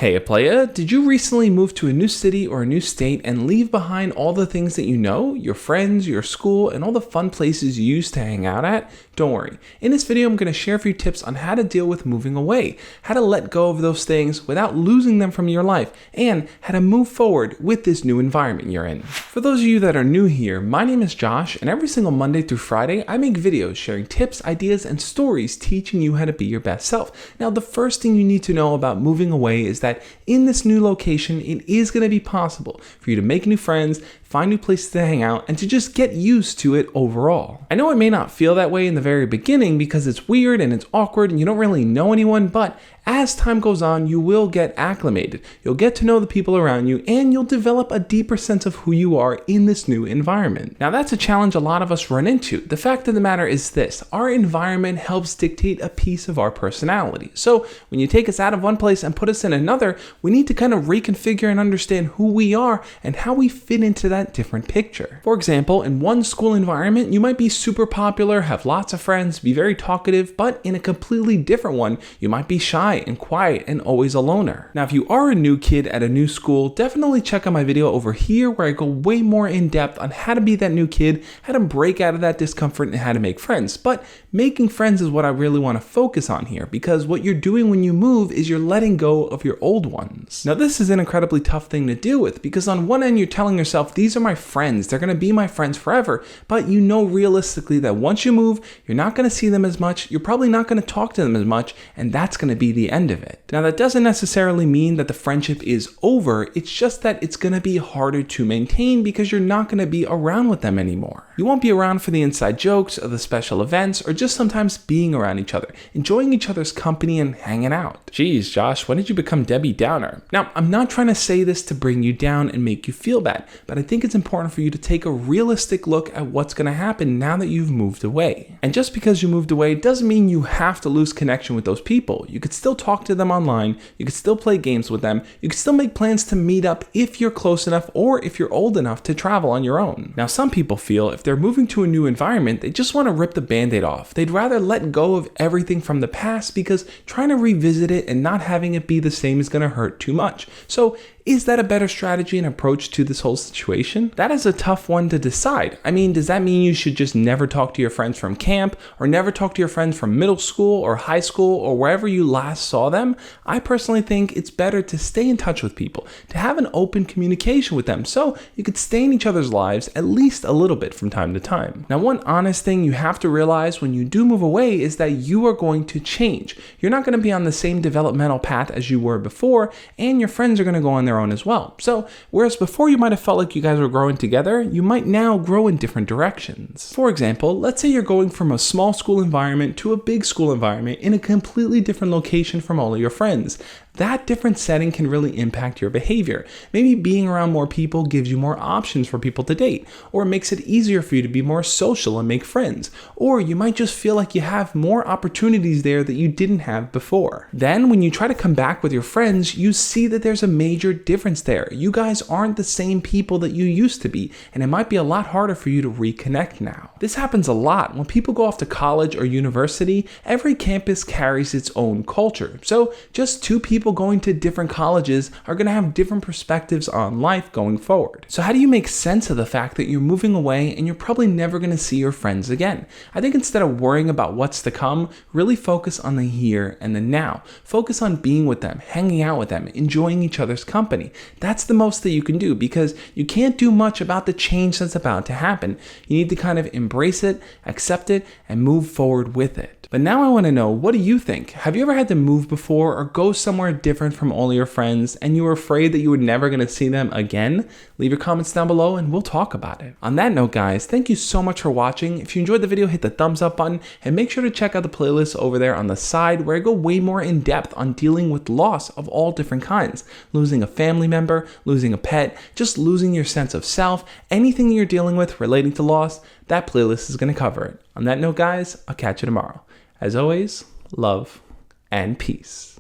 Hey playa, did you recently move to a new city or a new state and leave behind all the things that you know, your friends, your school, and all the fun places you used to hang out at? Don't worry. In this video, I'm going to share a few tips on how to deal with moving away, how to let go of those things without losing them from your life, and how to move forward with this new environment you're in. For those of you that are new here, my name is Josh, and every single Monday through Friday, I make videos sharing tips, ideas, and stories teaching you how to be your best self. Now, the first thing you need to know about moving away is that in this new location, it is going to be possible for you to make new friends, find new places to hang out, and to just get used to it overall. I know it may not feel that way in the very beginning because it's weird and it's awkward and you don't really know anyone, but as time goes on, you will get acclimated. You'll get to know the people around you and you'll develop a deeper sense of who you are in this new environment. Now that's a challenge a lot of us run into. The fact of the matter is this: our environment helps dictate a piece of our personality. So when you take us out of one place and put us in another, we need to kind of reconfigure and understand who we are and how we fit into that different picture. For example, in one school environment, you might be super popular, have lots of friends, be very talkative, but in a completely different one, you might be shy and quiet and always a loner. Now, if you are a new kid at a new school, definitely check out my video over here where I go way more in depth on how to be that new kid, how to break out of that discomfort, and how to make friends. But making friends is what I really want to focus on here, because what you're doing when you move is you're letting go of your old ones. Now, this is an incredibly tough thing to deal with, because on one end, you're telling yourself, these are my friends, they're going to be my friends forever, but you know realistically that once you move, you're not going to see them as much, you're probably not going to talk to them as much, and that's going to be the end of it. Now, that doesn't necessarily mean that the friendship is over, it's just that it's going to be harder to maintain because you're not going to be around with them anymore. You won't be around for the inside jokes or the special events or just sometimes being around each other, enjoying each other's company and hanging out. Geez, Josh, when did you become Debbie Downer? Now, I'm not trying to say this to bring you down and make you feel bad, but I think it's important for you to take a realistic look at what's going to happen now that you've moved away. And just because you moved away doesn't mean you have to lose connection with those people. You could still talk to them online, you could still play games with them, you could still make plans to meet up if you're close enough or if you're old enough to travel on your own. Now, some people feel if they're moving to a new environment, they just want to rip the band-aid off. They'd rather let go of everything from the past because trying to revisit it and not having it be the same is going to hurt too much. So is that a better strategy and approach to this whole situation? That is a tough one to decide. I mean, does that mean you should just never talk to your friends from camp or never talk to your friends from middle school or high school or wherever you last saw them? I personally think it's better to stay in touch with people, to have an open communication with them so you could stay in each other's lives at least a little bit from time to time. Now, one honest thing you have to realize when you do move away is that you are going to change. You're not going to be on the same developmental path as you were before, and your friends are going to go on their own as well. So, whereas before you might have felt like you guys were growing together, you might now grow in different directions. For example, let's say you're going from a small school environment to a big school environment in a completely different location from all of your friends. That different setting can really impact your behavior. Maybe being around more people gives you more options for people to date, or makes it easier for you to be more social and make friends, or you might just feel like you have more opportunities there that you didn't have before. Then when you try to come back with your friends, you see that there's a major difference there. You guys aren't the same people that you used to be, and it might be a lot harder for you to reconnect now. This happens a lot. When people go off to college or university, every campus carries its own culture. So just two people going to different colleges are going to have different perspectives on life going forward. So how do you make sense of the fact that you're moving away and you're probably never going to see your friends again? I think instead of worrying about what's to come, really focus on the here and the now. Focus on being with them, hanging out with them, enjoying each other's company. That's the most that you can do because you can't do much about the change that's about to happen. You need to kind of embrace it, accept it, and move forward with it. But now I want to know, what do you think? Have you ever had to move before or go somewhere different from all your friends and you were afraid that you were never going to see them again? Leave your comments down below and we'll talk about it. On that note, guys, thank you so much for watching. If you enjoyed the video, hit the thumbs up button and make sure to check out the playlist over there on the side where I go way more in depth on dealing with loss of all different kinds. Losing a family member, losing a pet, just losing your sense of self, anything you're dealing with relating to loss, that playlist is going to cover it. On that note, guys, I'll catch you tomorrow. As always, love and peace.